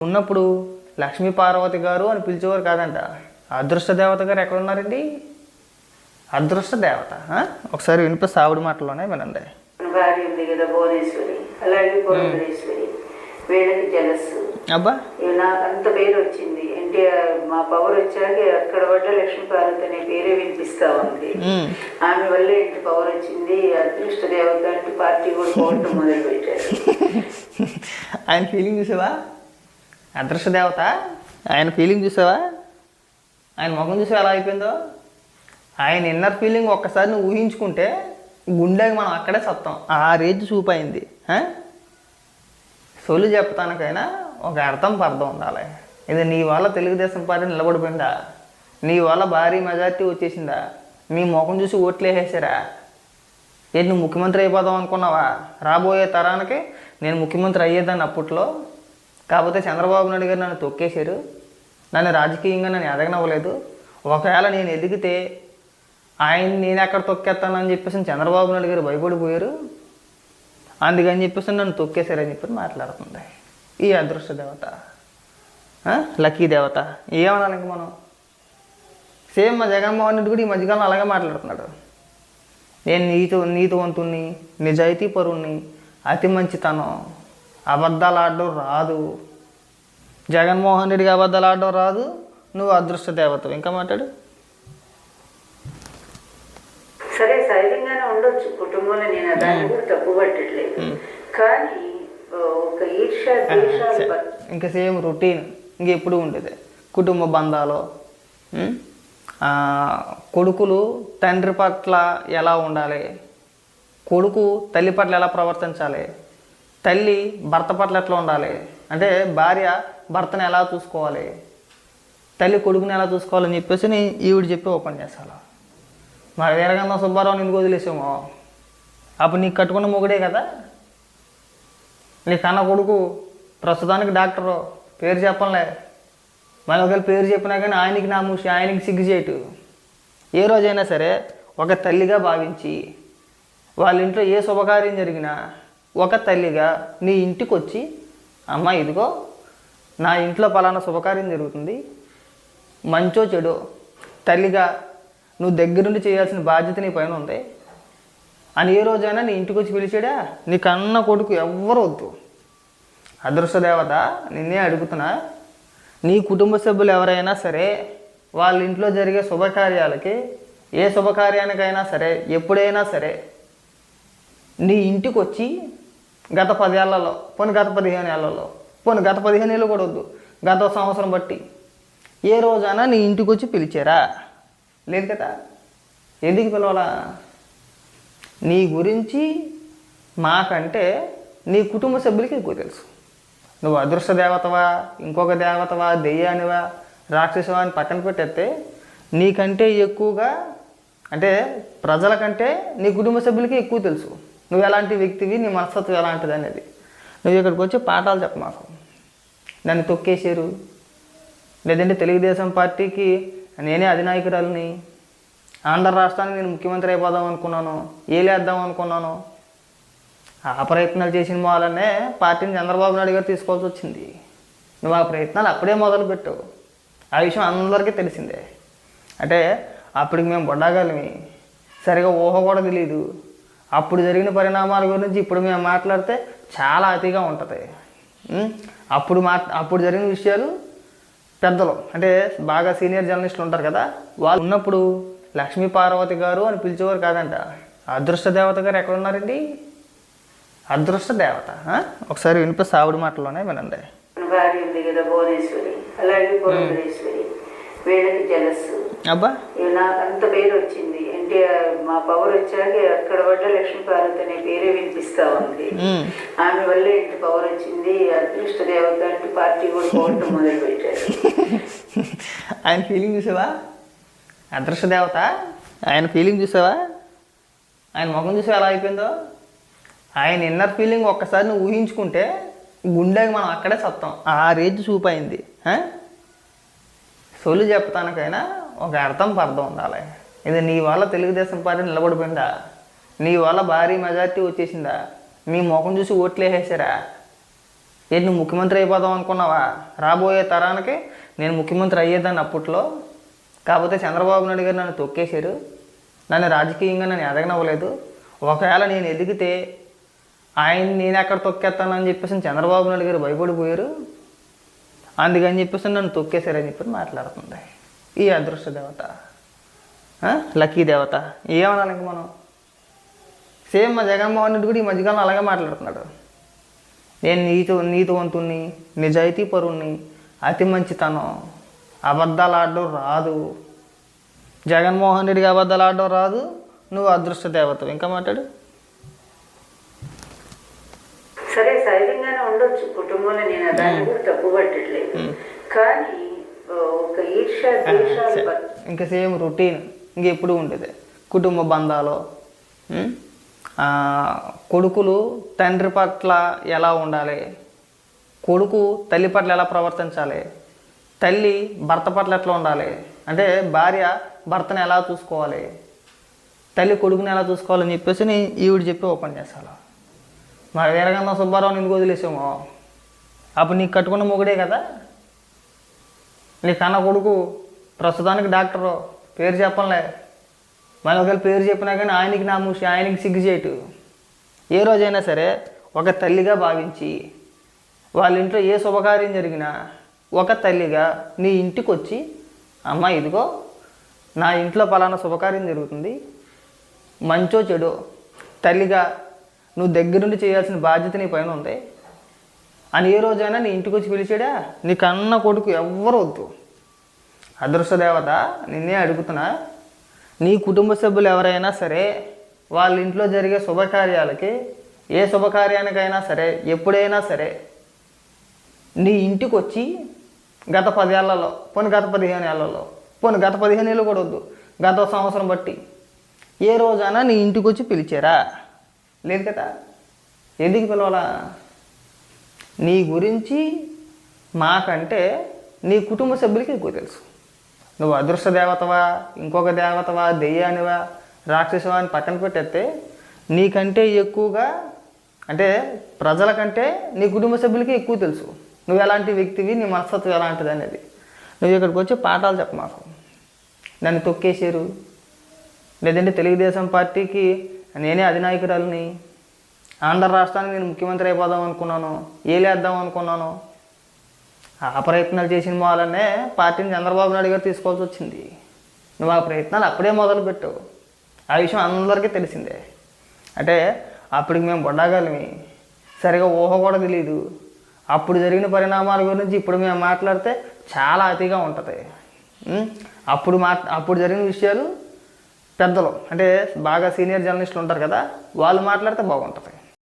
ఉన్నప్పుడు లక్ష్మీ పార్వతి గారు అని పిలిచేవారు కాదంట. అదృష్ట దేవత గారు ఎక్కడ ఉన్నారండి? అదృష్ట దేవత. ఒకసారి వినిపిస్తే ఆవిడ మాటలోనే వినండి. భార్య ఉంది కదా భువనేశ్వరి, అలాగే పురంధరేశ్వరి, వీళ్ళకి జలస్సు. అబ్బా, నాకు అంత పేరు వచ్చింది. అంటే మా పవర్ వచ్చాక అక్కడ పడ్డ లక్ష్మీ పార్వతి అనే పేరే వినిపిస్తా ఉంది. ఆమె వల్లే ఇంత పవర్ వచ్చింది. అదృష్ట దేవత అంటే పార్టీ కూడా పోవటం మొదలు పెట్టారు. ఆయన ఫీలింగ్ చూసావా? అదృష్ట దేవత ఆయన ఫీలింగ్ చూసావా? ఆయన ముఖం చూసావా ఎలా అయిపోయిందో? ఆయన ఇన్నర్ ఫీలింగ్ ఒక్కసారి నువ్వు ఊహించుకుంటే గుండెకి మనం అక్కడే సత్తాం. ఆ రేంజ్ చూపైంది. సొలు చెప్తానికైనా ఒక అర్థం పర్థం ఉండాలి. ఇది నీ వల్ల తెలుగుదేశం పార్టీ నిలబడిపోయిందా? నీ వల్ల భారీ మెజార్టీ వచ్చేసిందా? నీ ముఖం చూసి ఓట్లు వేసేసారా? ఏంటి నువ్వు ముఖ్యమంత్రి అయిపోదాం అనుకున్నావా? రాబోయే తరానికి నేను ముఖ్యమంత్రి అయ్యేదాన్ని అప్పట్లో. కాకపోతే చంద్రబాబు నాయుడు గారు నన్ను తొక్కేశారు. నన్ను రాజకీయంగా నన్ను ఎదగనవ్వలేదు. ఒకవేళ నేను ఎదిగితే నేను ఎక్కడ తొక్కేస్తానని చెప్పేసి చంద్రబాబు నాయుడు గారు భయపడిపోయారు. అందుకని చెప్పేసి నన్ను తొక్కేశారని చెప్పి మాట్లాడుతుంది ఈ అదృష్ట దేవత, లక్కీ దేవత. ఏమనాలి ఇంక మనం? సేమ్ మా జగన్మోహన్ రెడ్డి కూడా ఈ మధ్యకాలంలో అలాగే మాట్లాడుతున్నాడు. నేను నీతివంతుణ్ణి, నిజాయితీ పరుణ్ణి, అతి మంచితనం, అబద్ధాలు ఆడడం రాదు. జగన్మోహన్ రెడ్డికి అబద్ధాలు ఆడడం రాదు. నువ్వు అదృష్ట దేవత. ఇంకా మాట్లాడు. సరే, సహజంగానే ఉండొచ్చు కుటుంబంలో, నేను దాన్ని కూడా తప్పు పట్టట్లేదు. కానీ ఒక ఈర్ష ద్వేషాలు ఇంకా సేమ్ రొటీన్ ఇంకెప్పుడు ఉండేది. కుటుంబ బంధాలు, కొడుకులు తండ్రి పట్ల ఎలా ఉండాలి, కొడుకు తల్లి పట్ల ఎలా ప్రవర్తించాలి, తల్లి భర్త పట్ల ఎట్లా ఉండాలి, అంటే భార్య భర్తను ఎలా చూసుకోవాలి, తల్లి కొడుకుని ఎలా చూసుకోవాలని చెప్పేసి ఈవిడ చెప్పి ఓపెన్ చేస్తాను. మా వీరగంధం సుబ్బారావు నిన్ను వదిలేసామో అప్పుడు నీకు కట్టుకున్న మొగుడే కదా. నీ కన్న కొడుకు ప్రస్తుతానికి డాక్టరు, పేరు చెప్పంలే. మళ్ళీ ఒకవేళ పేరు చెప్పినా కానీ ఆయనకి నా మూసి, ఆయనకి సిగ్గు చేయటు. ఏ రోజైనా సరే ఒక తల్లిగా భావించి వాళ్ళ ఇంట్లో ఏ శుభకార్యం జరిగినా ఒక తల్లిగా నీ ఇంటికి వచ్చి, అమ్మ ఇదిగో నా ఇంట్లో పలానా శుభకార్యం జరుగుతుంది, మంచో చెడో తల్లిగా నువ్వు దగ్గరుండి చేయాల్సిన బాధ్యత నీ పైన ఉంది అని ఏ రోజైనా నీ ఇంటికి వచ్చి పిలిచాడా? నీ కన్న కొడుకు ఎవ్వరు వద్దు. అదృష్ట దేవత నిన్నే అడుగుతున్నా, నీ కుటుంబ సభ్యులు ఎవరైనా సరే వాళ్ళ ఇంట్లో జరిగే శుభకార్యాలకి, ఏ శుభకార్యానికైనా సరే, ఎప్పుడైనా సరే నీ ఇంటికి వచ్చి గత 10 ఏళ్లలో, పోనీ గత 15 ఏళ్లలో, పోనీ గత 15 ఏళ్ళు కూడా వద్దు, గత సంవత్సరం బట్టి ఏ రోజైనా నీ ఇంటికి వచ్చి పిలిచారా? లేదు కదా. ఎందుకు పిలవాలా? నీ గురించి మాకంటే నీ కుటుంబ సభ్యులకి ఎక్కువ తెలుసు. నువ్వు అదృష్ట దేవతవా, ఇంకొక దేవతవా, దెయ్యానివా, రాక్షసవా అని పక్కన పెట్టేస్తే నీకంటే ఎక్కువగా, అంటే ప్రజల కంటే నీ కుటుంబ సభ్యులకి ఎక్కువ తెలుసు నువ్వు ఎలాంటి వ్యక్తివి, నీ మనస్తత్వం ఎలాంటిది అనేది. నువ్వు ఇక్కడికి వచ్చి పాఠాలు చెప్ప మాకు. నన్ను తొక్కేశారు, లేదంటే తెలుగుదేశం పార్టీకి నేనే అధినాయకురాలని, ఆంధ్ర రాష్ట్రానికి నేను ముఖ్యమంత్రి అయిపోదాం అనుకున్నాను, ఏలేద్దాం అనుకున్నాను. ఆ ప్రయత్నాలు చేసిన వాళ్ళనే పార్టీని చంద్రబాబు నాయుడు గారు తీసుకోవాల్సి వచ్చింది. నువ్వు ఆ ప్రయత్నాలు అప్పుడే మొదలుపెట్టావు. ఆ విషయం అందరికీ తెలిసిందే. అంటే అప్పటికి మేము బొడ్డాగాలిమి, సరిగా ఊహ కూడా తెలియదు. అప్పుడు జరిగిన పరిణామాల గురించి ఇప్పుడు మేము మాట్లాడితే చాలా అతిగా ఉంటుంది. అప్పుడు జరిగిన విషయాలు పెద్దలు, అంటే బాగా సీనియర్ జర్నలిస్టులు ఉంటారు కదా, వాళ్ళు ఉన్నప్పుడు లక్ష్మీ పార్వతి గారు అని పిలిచేవారు కాదంట. అదృష్ట దేవత గారు ఎక్కడ ఉన్నారండి? అదృష్ట దేవత. ఒకసారి వినిపిస్తే ఆవిడ మాటలోనే వినండి. భార్య ఉంది కదా భువనేశ్వరి, అలాగే పురంధరేశ్వరి, వీళ్ళకి జలస్సు. అబ్బా, నాకు అంత పేరు వచ్చింది. అంటే మా పవర్ వచ్చాక అక్కడ పడ్డ లక్ష్మీ పార్వతి అనే పేరే వినిపిస్తా ఉంది. ఆమె వల్లే ఇంత పవర్ వచ్చింది. అదృష్ట దేవత అంటే పార్టీ కూడా పోవటం మొదలు పెట్టారు. ఆయన ఫీలింగ్ చూసావా? అదృష్ట దేవత ఆయన ఫీలింగ్ చూసావా? ఆయన ముఖం చూసావా ఎలా అయిపోయిందో? ఆయన ఇన్నర్ ఫీలింగ్ ఒక్కసారి నువ్వు ఊహించుకుంటే గుండెకి మనం అక్కడే సత్తాం. ఆ రేంజ్ చూపైంది. సొలు చెప్తానికైనా ఒక అర్థం పర్థం ఉండాలి. ఇది నీ వల్ల తెలుగుదేశం పార్టీ నిలబడిపోయిందా? నీ వల్ల భారీ మెజార్టీ వచ్చేసిందా? మీ ముఖం చూసి ఓట్లు వేసేసారా? ఏంటి నువ్వు ముఖ్యమంత్రి అయిపోదాం అనుకున్నావా? రాబోయే తరానికి నేను ముఖ్యమంత్రి అయ్యేదాన్ని అప్పట్లో. కాకపోతే చంద్రబాబు నాయుడు గారు నన్ను తొక్కేశారు, నన్ను రాజకీయంగా నన్ను ఎదగనవ్వలేదు. ఒకవేళ నేను ఎదిగితే నేను ఎక్కడ తొక్కేస్తానని చెప్పేసి చంద్రబాబు నాయుడు గారు భయపడిపోయారు. అందుకని చెప్పేసి నన్ను తొక్కేశారని చెప్పి మాట్లాడుతుంది ఈ అదృష్ట దేవత, లక్కీ దేవత. ఏమనాలి ఇంక మనం? సేమ్ మా జగన్మోహన్ రెడ్డి కూడా ఈ మధ్యకాలంలో అలాగే మాట్లాడుతున్నాడు. నేను నీతివంతుణ్ణి, నిజాయితీ పరుణ్ణి, అతి మంచితనం, అబద్ధాలు ఆడడం రాదు. జగన్మోహన్ రెడ్డికి అబద్ధాలు ఆడడం రాదు, నువ్వు అదృష్ట దేవత. ఇంకా మాట్లాడు. సరే, సహజంగానే ఉండొచ్చు కుటుంబంలో, నేను దాన్ని కూడా తప్పు పట్టట్లేదు. కానీ ఒక ఈర్ష ద్వేషాలు ఇంకా సేమ్ రొటీన్ ఇంకెప్పుడు ఉండేది. కుటుంబ బంధాలు, కొడుకులు తండ్రి పట్ల ఎలా ఉండాలి, కొడుకు తల్లి పట్ల ఎలా ప్రవర్తించాలి, తల్లి భర్త పట్ల ఎట్లా ఉండాలి, అంటే భార్య భర్తను ఎలా చూసుకోవాలి, తల్లి కొడుకుని ఎలా చూసుకోవాలని చెప్పేసి ఈవిడ చెప్పి ఓపెన్ చేస్తాను. మరి వీరగంధం సుబ్బారావు ఎందుకు వదిలేసామో? అప్పుడు నీకు కట్టుకున్న మొగుడే కదా. నీ కన్న కొడుకు ప్రస్తుతానికి డాక్టరు, పేరు చెప్పలే. మళ్ళీ ఒకవేళ పేరు చెప్పినా కానీ ఆయనకి నా మూసి, ఆయనకి సిగ్గు చేయటు. ఏ రోజైనా సరే ఒక తల్లిగా భావించి వాళ్ళ ఇంట్లో ఏ శుభకార్యం జరిగినా ఒక తల్లిగా నీ ఇంటికి వచ్చి, అమ్మ ఇదిగో నా ఇంట్లో పలానా శుభకార్యం జరుగుతుంది, మంచో చెడో తల్లిగా నువ్వు దగ్గరుండి చేయాల్సిన బాధ్యత నీ పైన ఉంది అని ఏ రోజైనా నీ ఇంటికి వచ్చి పిలిచాడా? నీ కన్న కొడుకు ఎవ్వరు వద్దు. అదృష్ట దేవత నిన్నే అడుగుతున్నా, నీ కుటుంబ సభ్యులు ఎవరైనా సరే వాళ్ళ ఇంట్లో జరిగే శుభకార్యాలకి, ఏ శుభకార్యానికైనా సరే, ఎప్పుడైనా సరే నీ ఇంటికి వచ్చి గత 10 ఏళ్లలో, గత 15 ఏళ్లలో, గత 15 ఏళ్ళు కూడా వద్దు, గత సంవత్సరం బట్టి ఏ రోజైనా నీ ఇంటికి వచ్చి పిలిచారా? లేదు కదా. ఎందుకు పిలవాలా? నీ గురించి మాకంటే నీ కుటుంబ సభ్యులకి ఎక్కువ తెలుసు. నువ్వు అదృష్ట దేవతవా, ఇంకొక దేవతవా, దెయ్యానివా, రాక్షసవా అని పక్కన పెట్టేస్తే నీకంటే ఎక్కువగా, అంటే ప్రజల కంటే నీ కుటుంబ సభ్యులకి ఎక్కువ తెలుసు నువ్వు ఎలాంటి వ్యక్తివి, నీ మనస్తత్వం ఎలాంటిది అనేది. నువ్వు ఇక్కడికి వచ్చి పాఠాలు చెప్ప మాకు. నన్ను తొక్కేసారు, లేదంటే తెలుగుదేశం పార్టీకి నేనే అధినాయకురాలని, ఆంధ్ర రాష్ట్రానికి నేను ముఖ్యమంత్రి అయిపోదాం అనుకున్నాను, ఏలేద్దాం అనుకున్నాను. ఆ ప్రయత్నాలు చేసిన వాళ్ళనే పార్టీని చంద్రబాబు నాయుడు గారు తీసుకోవాల్సి వచ్చింది. నువ్వు ఆ ప్రయత్నాలు అప్పుడే మొదలుపెట్టావు. ఆ విషయం అందరికీ తెలిసిందే. అంటే అప్పటికి మేము బొడ్డాగాలిమి, సరిగా ఊహ కూడా తెలియదు. అప్పుడు జరిగిన పరిణామాల గురించి ఇప్పుడు మేము మాట్లాడితే చాలా అతిగా ఉంటుంది. అప్పుడు జరిగిన విషయాలు పెద్దలు, అంటే బాగా సీనియర్ జర్నలిస్టులు ఉంటారు కదా, వాళ్ళు మాట్లాడితే బాగుంటుంది.